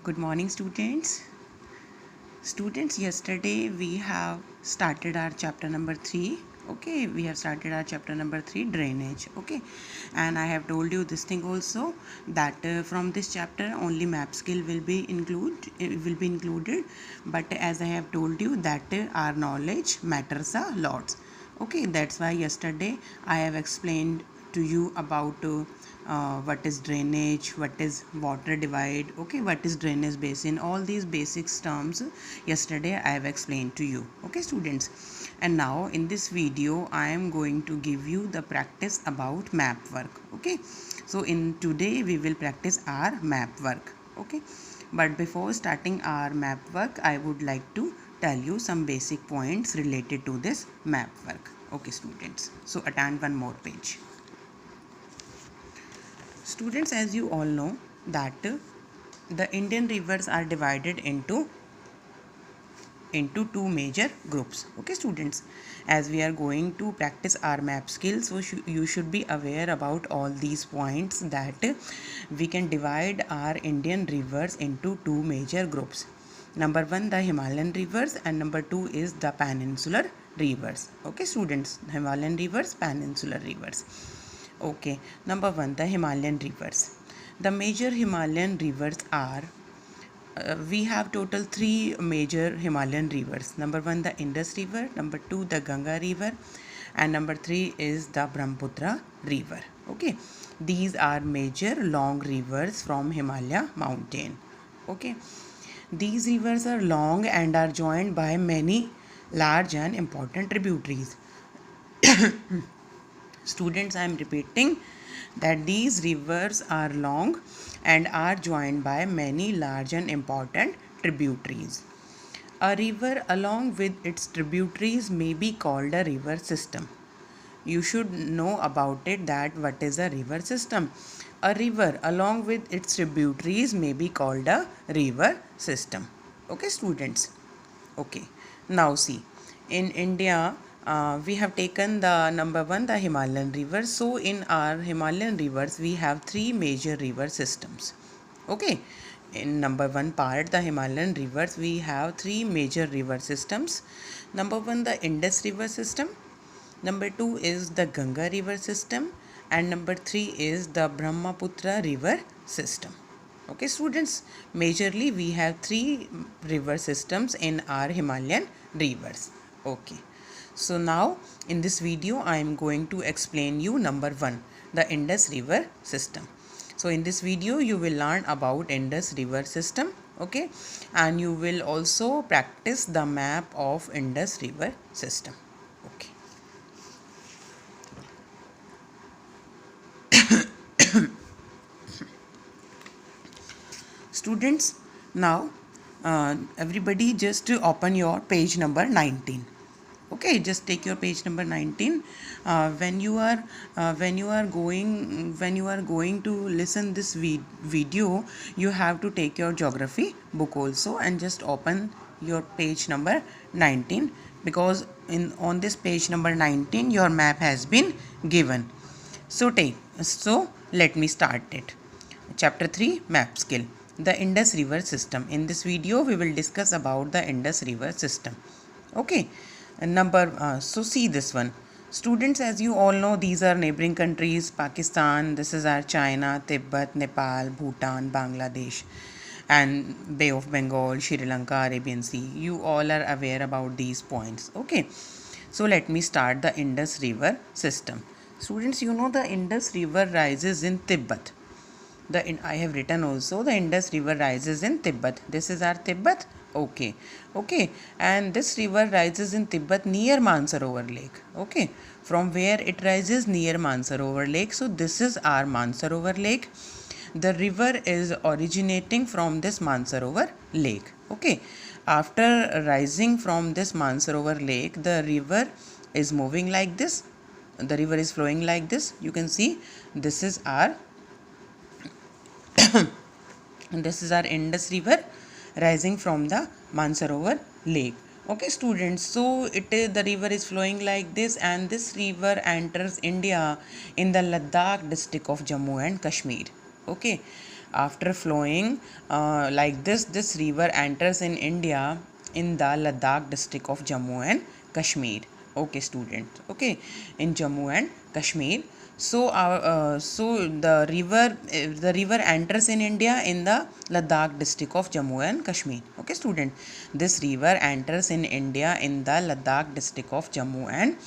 Good morning, students. Students, yesterday we have started our chapter number 3. Okay, we have started our chapter number 3, drainage. Okay, and I have told you this thing also, that from this chapter only map skill will be included. But as I have told you that our knowledge matters a lot. Okay, that's why yesterday I have explained to you about what is drainage, what is water divide, okay, what is drainage basin, all these basics terms yesterday I have explained to you. Okay, students, and now in this video I am going to give you the practice about map work. Okay, so in today we will practice our map work. Okay, but before starting our map work I would like to tell you some basic points related to this map work. Okay, students, so attend one more page. Students, as you all know that the Indian rivers are divided into two major groups. Okay, students, as we are going to practice our map skills, so you should be aware about all these points, that we can divide our Indian rivers into two major groups. Number one, the Himalayan rivers, and number two is the peninsular rivers. Okay, students, Himalayan rivers, peninsular rivers. Okay, number one, the Himalayan rivers. The major Himalayan rivers are, we have total three major Himalayan rivers. Number one, the Indus River. Number two, the Ganga River. And number three is the Brahmaputra River. Okay, these are major long rivers from Himalaya mountain. Okay, these rivers are long and are joined by many large and important tributaries. Students, I am repeating that these rivers are long and are joined by many large and important tributaries. A river along with its tributaries may be called a river system. You should know about it, that what is a river system. A river along with its tributaries may be called a river system. Okay, students. Okay, now see, in India we have taken the number one, the Himalayan rivers. So in our Himalayan rivers we have three major river systems. Okay, in number one part, the Himalayan rivers, we have three major river systems. Number one, the Indus river system. Number two is the Ganga river system, and number three is the Brahmaputra river system. Okay, students, majorly we have three river systems in our Himalayan rivers. Okay, so now in this video I am going to explain you number one, the Indus river system. So in this video you will learn about Indus river system. Okay, and you will also practice the map of Indus river system. Okay. Students, now everybody just open your page number 19. Okay, just take your page number 19. When you are going to listen this video, you have to take your geography book also and just open your page number 19, because on this page number 19 your map has been given. So let me start it. Chapter 3, map skill, the Indus river system. In this video we will discuss about the Indus river system. Okay, and so see this one. Students, as you all know, these are neighboring countries: Pakistan, this is our China, Tibet, Nepal, Bhutan, Bangladesh, and Bay of Bengal, Sri Lanka, Arabian Sea. You all are aware about these points. Okay, so let me start the Indus river system. Students, you know the Indus river rises in Tibet. I have written also, the Indus river rises in Tibet. This is our Tibet. Okay, and this river rises in Tibet near Mansarovar Lake. Okay, from where it rises? Near Mansarovar Lake. So this is our Mansarovar Lake. The river is originating from this Mansarovar Lake. Okay, after rising from this Mansarovar Lake, the river is moving like this. The river is flowing like this. You can see this is our Indus river rising from the Mansarovar Lake. Okay, students, so the river is flowing like this, and this river enters India in the Ladakh district of Jammu and Kashmir. Okay, after flowing like this river enters in India in the Ladakh district of Jammu and Kashmir. Okay students, okay, in Jammu and Kashmir. So the river enters in India in the Ladakh district of Jammu and Kashmir. Okay student, this river enters in India in the Ladakh district of Jammu and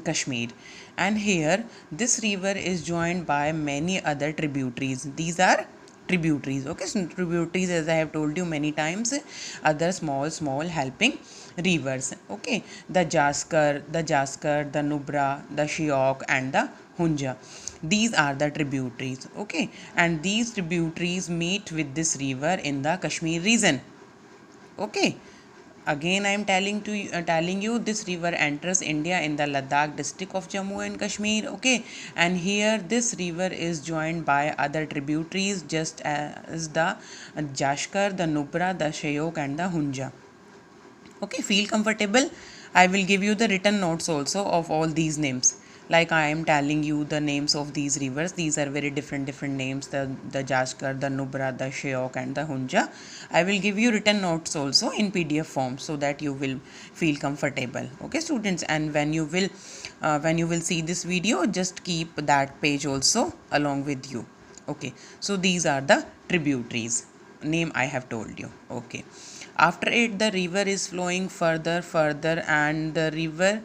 Kashmir, and here this river is joined by many other tributaries. These are tributaries. Okay, so tributaries, as I have told you many times, other small helping rivers. Okay, the Jaskar, the Nubra, the Shiok and the Hunja, these are the tributaries. Okay, and these tributaries meet with this river in the Kashmir region. Okay, again I am telling you this river enters India in the Ladakh district of Jammu and Kashmir. Okay, and here this river is joined by other tributaries just as the Jaskar, the Nubra, the Shayok and the Hunja. Okay, feel comfortable. I will give you the written notes also of all these names. Like I am telling you the names of these rivers, these are very different names, the Jaskar, the Nubra, the Shayok and the Hunja. I will give you written notes also in PDF form so that you will feel comfortable. Okay students, and when you will see this video, just keep that page also along with you. Okay, so these are the tributaries name I have told you. Okay, after it the river is flowing further and the river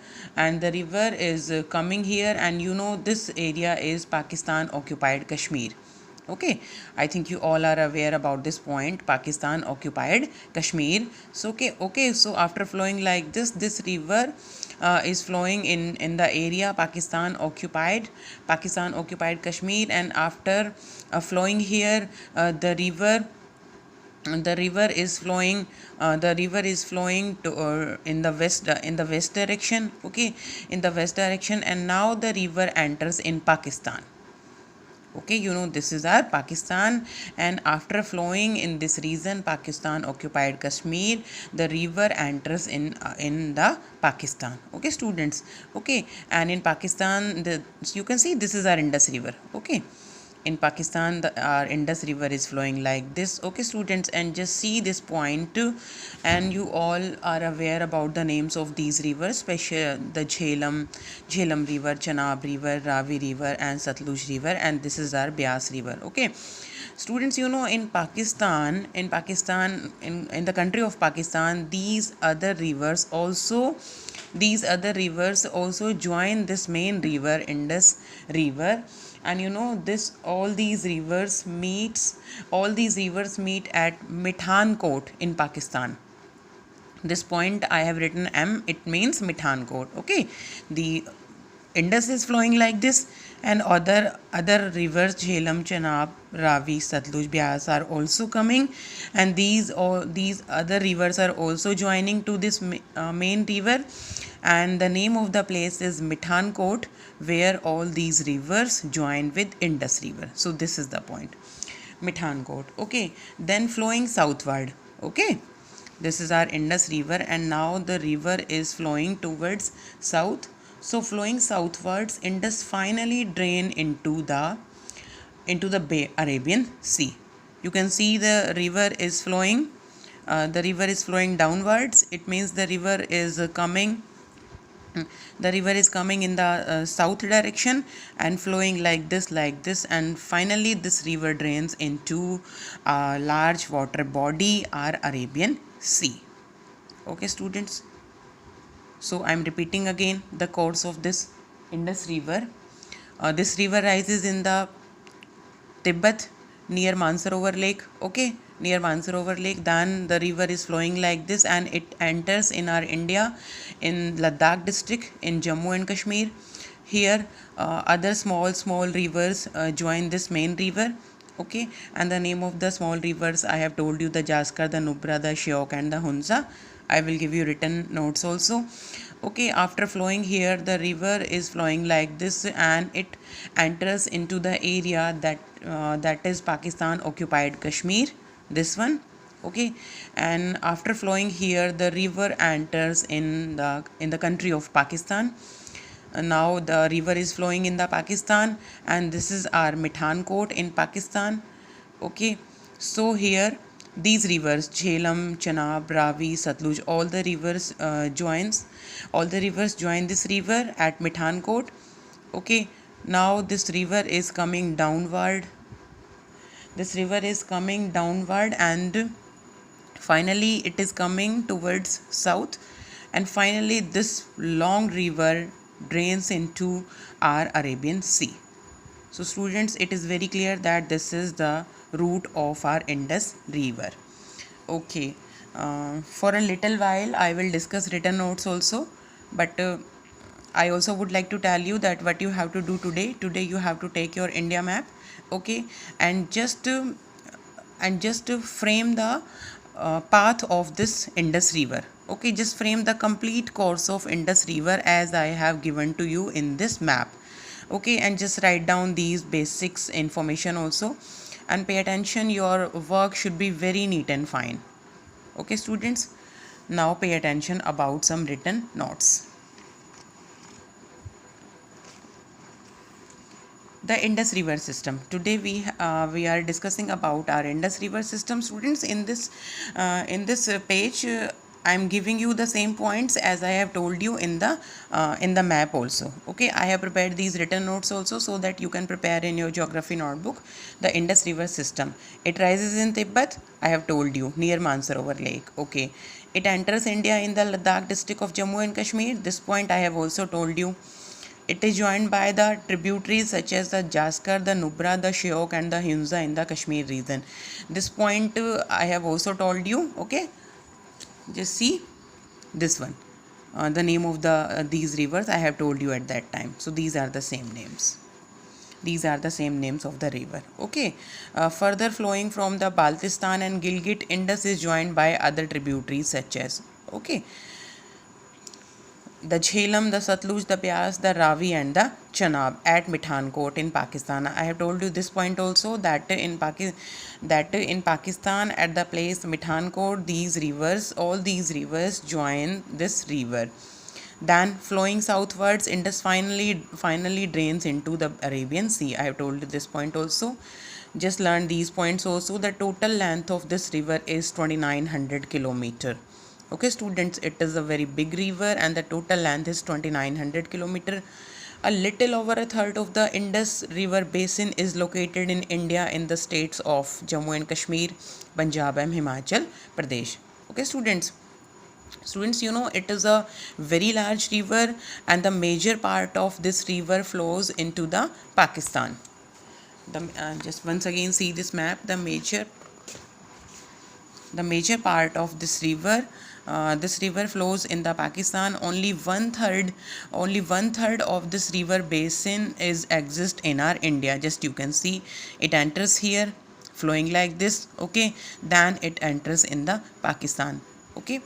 is coming here, and you know this area is Pakistan occupied Kashmir. Okay, I think you all are aware about this point, Pakistan occupied Kashmir. So okay, so after flowing like this river is flowing in the area Pakistan occupied Kashmir, and after flowing here the river is flowing to in the west direction. Okay, in the west direction, and now the river enters in Pakistan. Okay, you know this is our Pakistan, and after flowing in this region Pakistan occupied Kashmir, the river enters in the Pakistan. Okay students, okay, and in Pakistan you can see this is our Indus river. Okay, in Pakistan our Indus river is flowing like this. Okay students, and just see this point, and you all are aware about the names of these rivers, especially the Jhelum river, Chenab river, Ravi river and Satluj river, and this is our Beas river. Okay students, you know in the country of Pakistan, these other rivers also join this main river, Indus river. And you know this all these rivers meet at Mithankot in Pakistan. This point I have written M, it means Mithankot. Okay, the Indus is flowing like this, and other rivers Jhelum, Chenab, Ravi, Satluj, Beas are also coming, and these other rivers are also joining to this main river, and the name of the place is Mithankot, where all these rivers join with Indus river. So this is the point, Mithankot. Okay, then flowing southward. Okay, this is our Indus river, and now the river is flowing towards south. So flowing southwards, Indus finally drain into the Arabian Sea. You can see the river is flowing downwards. It means the river is coming in the south direction and flowing like this, and finally this river drains into a large water body, our Arabian Sea. Okay students, so I am repeating again the course of this Indus river. This river rises in the Tibet near Mansarovar Lake. Okay, near Mansarovar Lake. Then the river is flowing like this, and it enters in our India in Ladakh district in Jammu and Kashmir. Here other small rivers join this main river. Okay, and the name of the small rivers I have told you, the Jaskar, the Nubra, the Shiok and the Hunza. I will give you written notes also. Okay, after flowing here the river is flowing like this, and it enters into the area that is Pakistan occupied Kashmir, this one. Okay, and after flowing here the river enters in the country of Pakistan. Now the river is flowing in the Pakistan, and this is our Mithankot in Pakistan. Okay, So here these rivers Jhelum, Chenab, Ravi, Satluj, all the rivers join this river at Mithankot. Okay, now this river is coming downward. This river is coming downward and finally it is coming towards south, and finally this long river drains into our Arabian Sea. So students, it is very clear that this is the route of our Indus river. Okay, for a little while I will discuss written notes also, but I also would like to tell you that what you have to do today you have to take your India map, okay, and just frame the path of this Indus river. Okay, just frame the complete course of Indus river as I have given to you in this map. Okay, and just write down these basics information also, and pay attention, your work should be very neat and fine. Okay students, now pay attention about some written notes. The Indus river system. Today we are discussing about our Indus river system. Students, in this page I am giving you the same points as I have told you in the map also. Okay, I have prepared these written notes also so that you can prepare in your geography notebook. The Indus river system, it rises in Tibet, I have told you, near Mansarovar lake. Okay, it enters India in the Ladakh district of Jammu and Kashmir. This point I have also told you. It is joined by the tributaries such as the Jaskar, the Nubra, the Shyok and the Hunza in the Kashmir region. This point I have also told you. Okay, just see this one. The name of these rivers I have told you at that time. So these are the same names. These are the same names of the river. Okay, further flowing from the Baltistan and Gilgit, Indus is joined by other tributaries such as, okay, the Jhelum, the Satluj, the Beas, the Ravi and the Chenab at Mithankot in Pakistan. I have told you this point also, that in Pakistan at the place Mithankot, all these rivers join this river. Then flowing southwards, Indus finally drains into the Arabian Sea. I have told you this point also. Just learn these points also. The total length of this river is 2900 kilometer. Okay students, it is a very big river and the total length is 2900 kilometer. A little over a third of the Indus river basin is located in India in the states of Jammu and Kashmir, Punjab and Himachal Pradesh. Okay students, you know, it is a very large river and the major part of this river flows into the Pakistan. Just once again see this map. The major part of this river flows in the Pakistan. Only one third of this river basin exists in our India. Just you can see it enters here flowing like this. Okay, then it enters in the Pakistan. Okay,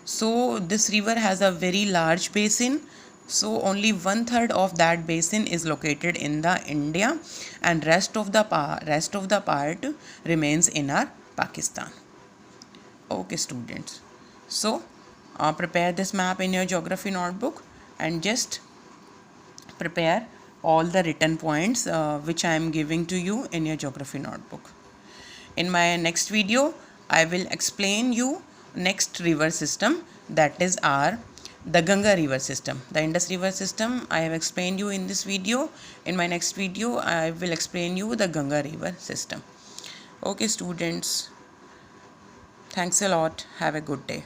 so this river has a very large basin. So only one third of that basin is located in the India, and rest of the part remains in our Pakistan. Okay students, so prepare this map in your geography notebook and just prepare all the written points which I am giving to you in your geography notebook. In my next video I will explain you next river system, that is the Ganga river system. The Indus river system I have explained you in this video. In my next video I will explain you the Ganga river system. Okay students, thanks a lot. Have a good day.